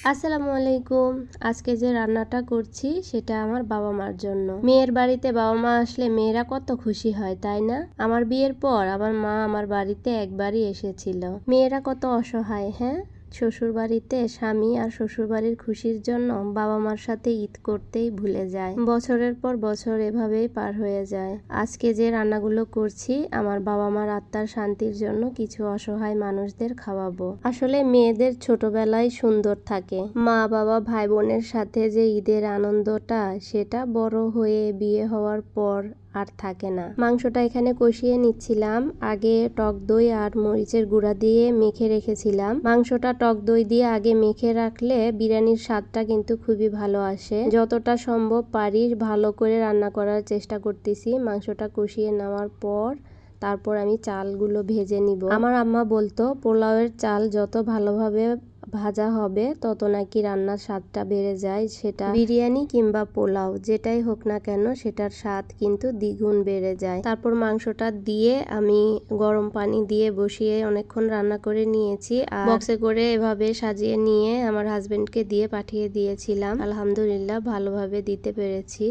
আসসালামু আলাইকুম। আজকে যে রান্নাটা করছি সেটা আমার বাবা মার জন্য। মেয়ের বাড়িতে বাবা মা আসলে মেয়েরা কত খুশি হয়, তাই না? আমার বিয়ের পর আমার মা আমার বাড়িতে একবারই এসেছিল। মেয়েরা কত অসহায়, হ্যাঁ? শ্বশুর বাড়িতে স্বামী আর শ্বশুর বাড়ির খুশির জন্য বাবা মার সাথে ঈদ করতেই ভুলে যায়। বছরের পর বছর এভাবেই পার হয়ে যায়। আজকে যে রান্নাগুলো করছি আমার বাবা মার আত্মার শান্তির জন্য কিছু অসহায় মানুষদের খাওয়াবো। আসলে মেয়েদের ছোটবেলায় সুন্দর থাকে। মা বাবা ভাই বোনের সাথে যে ঈদের আনন্দটা সেটা বড় হয়ে বিয়ে হওয়ার পর আর থাকে না। মাংসটা এখানে কষিয়ে নিচ্ছিলাম। আগে টক দই আর মরিচের গুঁড়া দিয়ে মেখে রেখেছিলাম। মাংসটা টক দই দিয়ে আগে মেখে রাখলে বিরিয়ানির স্বাদটা কিন্তু খুবই ভালো আসে। যতটা সম্ভব পারি ভালো করে রান্না করার চেষ্টা করতেছি। মাংসটা কষিয়ে নেওয়ার পর তারপর আমি চালগুলো ভেজে নিব। আমার আম্মা বলতো পোলাওয়ের চাল যত ভালোভাবে ভাজা হবে তত নাকি রান্নার স্বাদটা বেড়ে যায়। সেটা বিরিয়ানি কিংবা পোলাও যেটাই হোক না কেন সেটার স্বাদ কিন্তু দ্বিগুণ বেড়ে যায়। তারপর মাংসটা দিয়ে আমি গরম পানি দিয়ে বসিয়ে অনেকক্ষণ রান্না করে নিয়েছি আর বক্সে করে এভাবে সাজিয়ে নিয়ে আমার হাজবেন্ডকে দিয়ে পাঠিয়ে দিয়েছিলাম। আলহামদুলিল্লাহ ভালোভাবে দিতে পেরেছি।